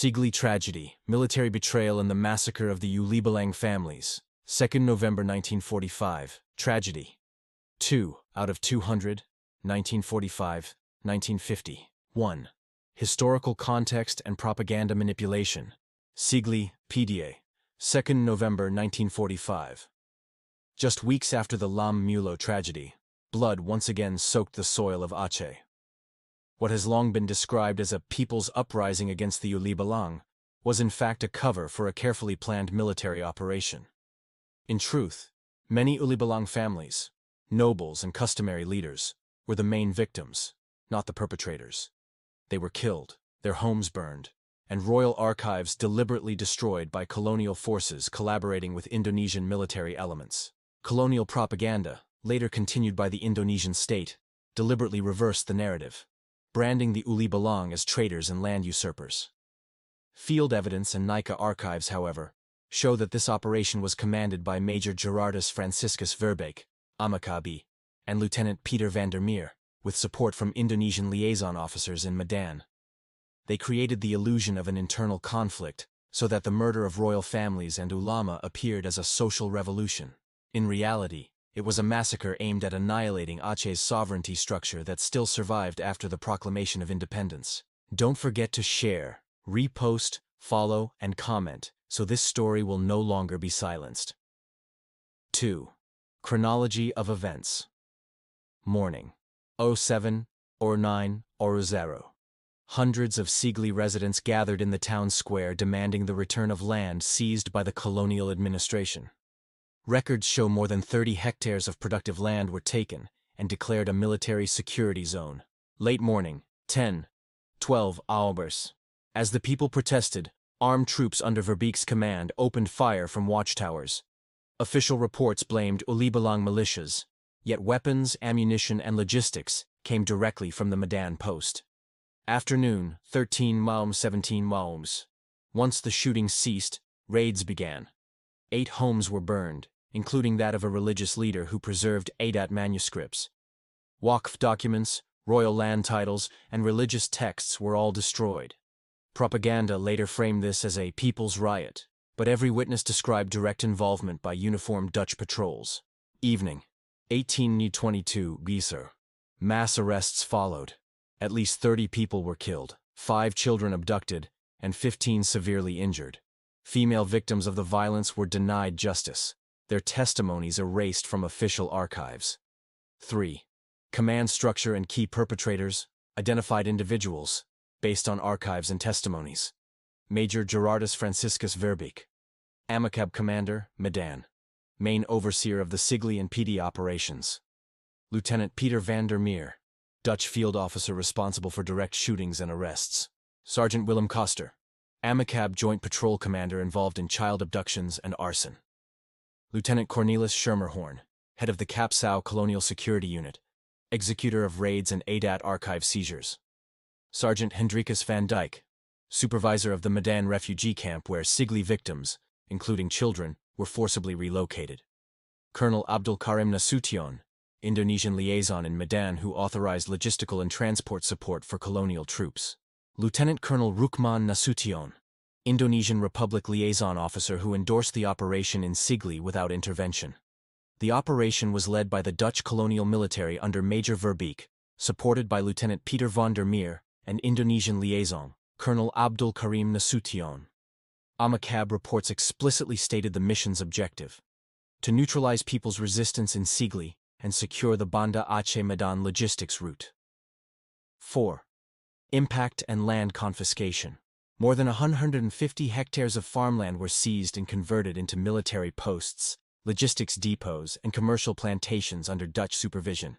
Sigli tragedy, military betrayal and the massacre of the Ulibalang families. 2nd November 1945, tragedy. 2 out of 200, 1945, 1950. 1. Historical context and propaganda manipulation. Sigli, PDA. 2nd November 1945. Just weeks after the Lam Mulo tragedy, blood once again soaked the soil of Aceh. What has long been described as a people's uprising against the Ulibalang was in fact a cover for a carefully planned military operation. In truth, many Ulibalang families, nobles and customary leaders, were the main victims, not the perpetrators. They were killed, their homes burned, and royal archives deliberately destroyed by colonial forces collaborating with Indonesian military elements. Colonial propaganda, later continued by the Indonesian state, deliberately reversed the narrative, branding the Ulibalang as traitors and land usurpers. Field evidence and Nika archives, however, show that this operation was commanded by Major Gerardus Franciscus Verbeek, Amakabi, and Lieutenant Peter van der Meer, with support from Indonesian liaison officers in Medan. They created the illusion of an internal conflict so that the murder of royal families and ulama appeared as a social revolution. In reality, it was a massacre aimed at annihilating Aceh's sovereignty structure that still survived after the proclamation of independence. Don't forget to share, repost, follow, and comment, so this story will no longer be silenced. 2. Chronology of events. Morning. 07, or 9, or 0. Hundreds of Sigli residents gathered in the town square demanding the return of land seized by the colonial administration. Records show more than 30 hectares of productive land were taken and declared a military security zone. Late morning, 10:12 hours. As the people protested, armed troops under Verbeek's command opened fire from watchtowers. Official reports blamed Ulibalang militias, yet weapons, ammunition, and logistics came directly from the Medan post. Afternoon, 13:17. Once the shooting ceased, raids began. 8 homes were burned, including that of a religious leader who preserved Adat manuscripts. Waqf documents, royal land titles, and religious texts were all destroyed. Propaganda later framed this as a people's riot, but every witness described direct involvement by uniformed Dutch patrols. Evening, 18:22 Geyser. Mass arrests followed. At least 30 people were killed, 5 children abducted, and 15 severely injured. Female victims of the violence were denied justice, their testimonies erased from official archives. 3. Command structure and key perpetrators, identified individuals, based on archives and testimonies. Major Gerardus Franciscus Verbeek. Amicab Commander, Medan. Main overseer of the Sigli and PD operations. Lieutenant Peter van der Meer. Dutch field officer responsible for direct shootings and arrests. Sergeant Willem Koster. Amicab Joint Patrol Commander involved in child abductions and arson. Lieutenant Cornelis Schermerhorn, head of the Capsau Colonial Security Unit, executor of raids and Adat archive seizures. Sergeant Hendrikus van Dijk, supervisor of the Medan refugee camp where Sigli victims, including children, were forcibly relocated. Colonel Abdul Karim Nasution, Indonesian liaison in Medan who authorized logistical and transport support for colonial troops. Lieutenant Colonel Rukman Nasution, Indonesian Republic liaison officer who endorsed the operation in Sigli without intervention. The operation was led by the Dutch colonial military under Major Verbeek, supported by Lieutenant Peter van der Meer and Indonesian liaison, Colonel Abdul Karim Nasution. Amicab reports explicitly stated the mission's objective: to neutralize people's resistance in Sigli and secure the Banda Aceh Medan logistics route. 4. Impact and land confiscation. More than 150 hectares of farmland were seized and converted into military posts, logistics depots, and commercial plantations under Dutch supervision.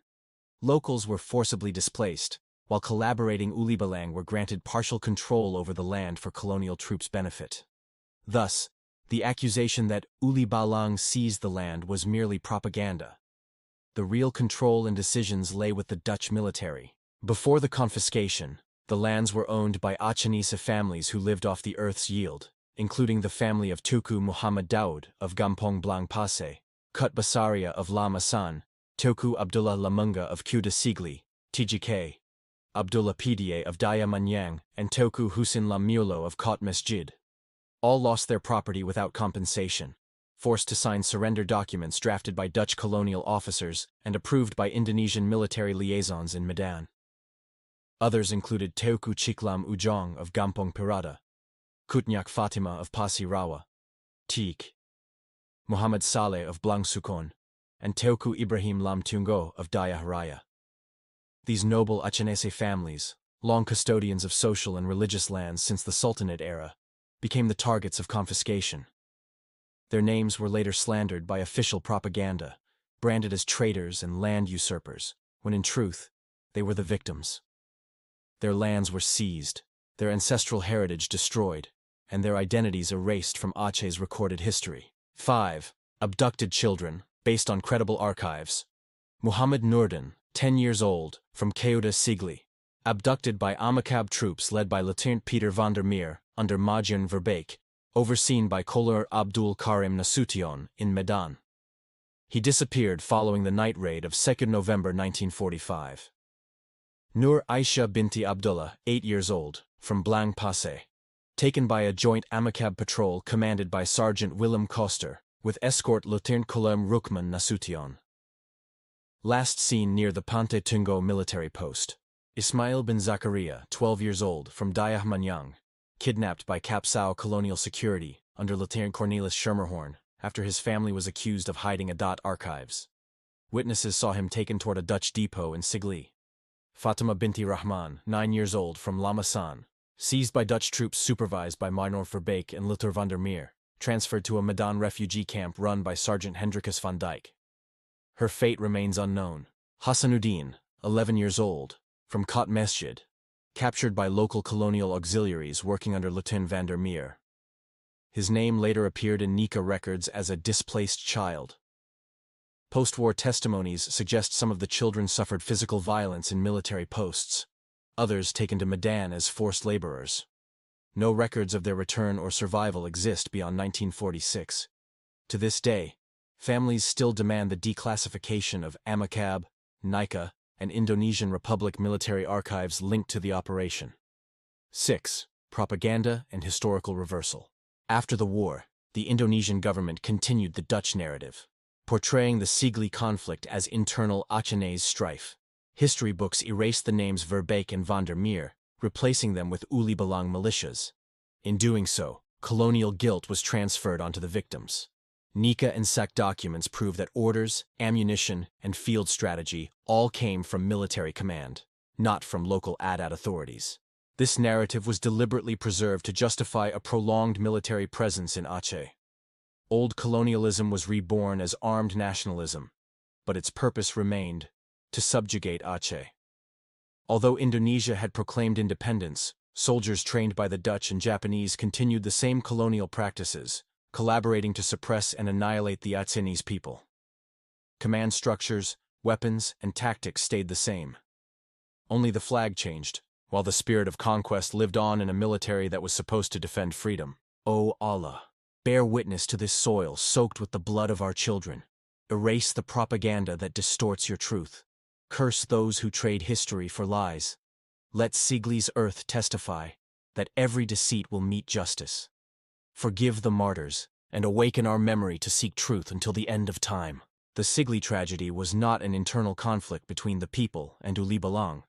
Locals were forcibly displaced, while collaborating Ulibalang were granted partial control over the land for colonial troops' benefit. Thus, the accusation that Ulibalang seized the land was merely propaganda. The real control and decisions lay with the Dutch military. Before the confiscation, the lands were owned by Acehnese families who lived off the earth's yield, including the family of Tuku Muhammad Daud of Gampong Blang Pasir, Kut Basaria of La Masan, Tuku Abdullah Lamunga of Kuda Sigli, TGK, Abdullah Pda of Daya Manyang, and Teuku Husin Lammulo of Kot Mesjid. All lost their property without compensation, forced to sign surrender documents drafted by Dutch colonial officers and approved by Indonesian military liaisons in Medan. Others included Teuku Ciklam Ujong of Gampong Pirata, Kutnyak Fatima of Pasi Rawa, Teek, Muhammad Saleh of Blang Sukon, and Teuku Ibrahim Lam Tungo of Daya Raya. These noble Achenese families, long custodians of social and religious lands since the Sultanate era, became the targets of confiscation. Their names were later slandered by official propaganda, branded as traitors and land usurpers, when in truth, they were the victims. Their lands were seized, their ancestral heritage destroyed, and their identities erased from Aceh's recorded history. 5. Abducted children, based on credible archives. Muhammad Nurdin, 10 years old, from Ceuta Sigli, abducted by Amakab troops led by Lieutenant Peter van der Meer under Majian Verbeek, overseen by Kolonel Abdul Karim Nasution in Medan. He disappeared following the night raid of 2 November 1945. Nur Aisha binti Abdullah, 8 years old, from Blang Pasay, taken by a joint Amakab patrol commanded by Sergeant Willem Koster, with escort Lieutenant Colonel Rukman Nasution. Last seen near the Pantai Tungo military post. Ismail bin Zakaria, 12 years old, from Dayah Manyang, kidnapped by Kapsao Colonial Security under Lieutenant Cornelis Schermerhorn after his family was accused of hiding Adat archives. Witnesses saw him taken toward a Dutch depot in Sigli. Fatima binti Rahman, 9 years old, from Lamasan, seized by Dutch troops supervised by Marnor Verbeek and Litter van der Meer, transferred to a Medan refugee camp run by Sergeant Hendrikus van Dijk. Her fate remains unknown. Hassanuddin, 11 years old, from Kot Mesjid, captured by local colonial auxiliaries working under Lieutenant van der Meer. His name later appeared in Nika records as a displaced child. Post-war testimonies suggest some of the children suffered physical violence in military posts, others taken to Medan as forced laborers. No records of their return or survival exist beyond 1946. To this day, families still demand the declassification of Amakab, Nika, and Indonesian Republic military archives linked to the operation. 6. Propaganda and historical reversal. After the war, the Indonesian government continued the Dutch narrative, portraying the Sigli conflict as internal Achenese strife. History books erased the names Verbeek and van der Meer, replacing them with Uli Balang militias. In doing so, colonial guilt was transferred onto the victims. Nika and SAC documents prove that orders, ammunition, and field strategy all came from military command, not from local Adat authorities. This narrative was deliberately preserved to justify a prolonged military presence in Aceh. Old colonialism was reborn as armed nationalism, but its purpose remained to subjugate Aceh. Although Indonesia had proclaimed independence, soldiers trained by the Dutch and Japanese continued the same colonial practices, collaborating to suppress and annihilate the Acehnese people. Command structures, weapons, and tactics stayed the same. Only the flag changed, while the spirit of conquest lived on in a military that was supposed to defend freedom. O Allah, bear witness to this soil soaked with the blood of our children. Erase the propaganda that distorts your truth. Curse those who trade history for lies. Let Sigli's earth testify that every deceit will meet justice. Forgive the martyrs, and awaken our memory to seek truth until the end of time. The Sigli tragedy was not an internal conflict between the people and Uli Balang.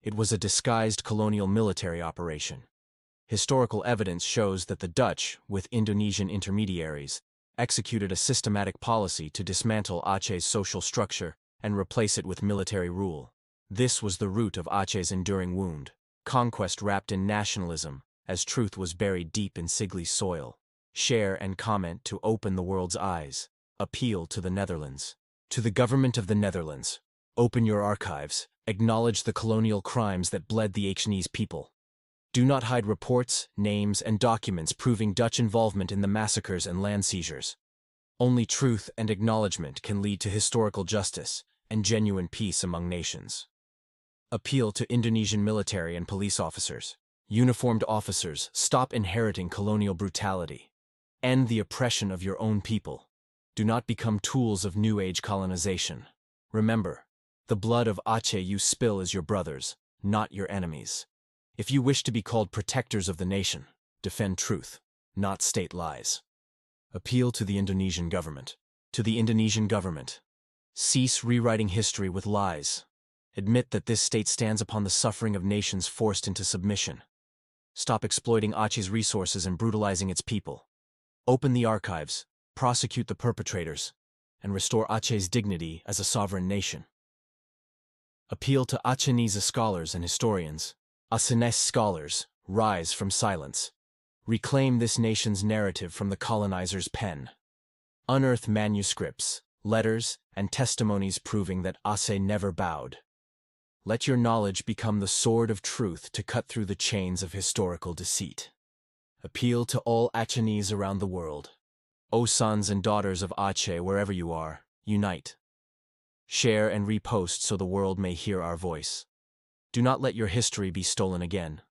It was a disguised colonial military operation. Historical evidence shows that the Dutch, with Indonesian intermediaries, executed a systematic policy to dismantle Aceh's social structure and replace it with military rule. This was the root of Aceh's enduring wound, conquest wrapped in nationalism, as truth was buried deep in Sigli's soil. Share and comment to open the world's eyes. Appeal to the Netherlands. To the government of the Netherlands, open your archives, acknowledge the colonial crimes that bled the Achenese people. Do not hide reports, names, and documents proving Dutch involvement in the massacres and land seizures. Only truth and acknowledgement can lead to historical justice and genuine peace among nations. Appeal to Indonesian military and police officers. Uniformed officers, stop inheriting colonial brutality. End the oppression of your own people. Do not become tools of New Age colonization. Remember, the blood of Aceh you spill is your brother's, not your enemies. If you wish to be called protectors of the nation, defend truth, not state lies. Appeal to the Indonesian government. To the Indonesian government. Cease rewriting history with lies. Admit that this state stands upon the suffering of nations forced into submission. Stop exploiting Aceh's resources and brutalizing its people. Open the archives, prosecute the perpetrators, and restore Aceh's dignity as a sovereign nation. Appeal to Acehnese scholars and historians. Acehnese scholars, rise from silence. Reclaim this nation's narrative from the colonizer's pen. Unearth manuscripts, letters, and testimonies proving that Aceh never bowed. Let your knowledge become the sword of truth to cut through the chains of historical deceit. Appeal to all Acehnese around the world. O sons and daughters of Aceh, wherever you are, unite. Share and repost so the world may hear our voice. Do not let your history be stolen again.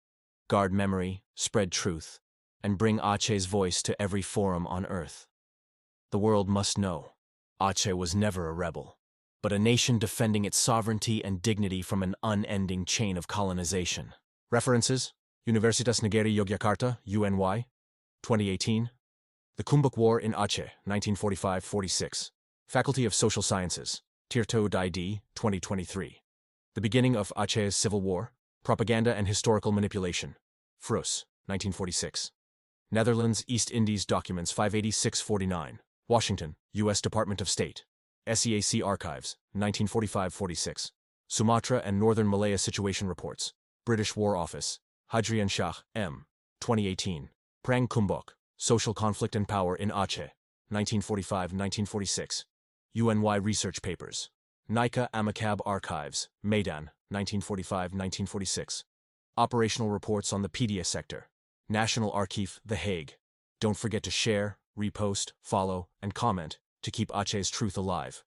Guard memory, spread truth, and bring Aceh's voice to every forum on earth. The world must know, Aceh was never a rebel, but a nation defending its sovereignty and dignity from an unending chain of colonization. References: Universitas Negeri Yogyakarta, UNY, 2018. The Kumbuk War in Aceh, 1945-46. Faculty of Social Sciences, Tirto Didi, 2023. The Beginning of Aceh's Civil War, Propaganda and Historical Manipulation. Frus, 1946. Netherlands East Indies Documents 586-49. Washington, U.S. Department of State. SEAC Archives, 1945-46. Sumatra and Northern Malaya Situation Reports. British War Office. Hadrian Shah, M. 2018. Prang Kumbok, Social Conflict and Power in Aceh, 1945-1946. UNY Research Papers. Nika Amakab Archives, Medan, 1945-1946. Operational Reports on the Pedia Sector. National Archive, The Hague. Don't forget to share, repost, follow, and comment to keep Aceh's truth alive.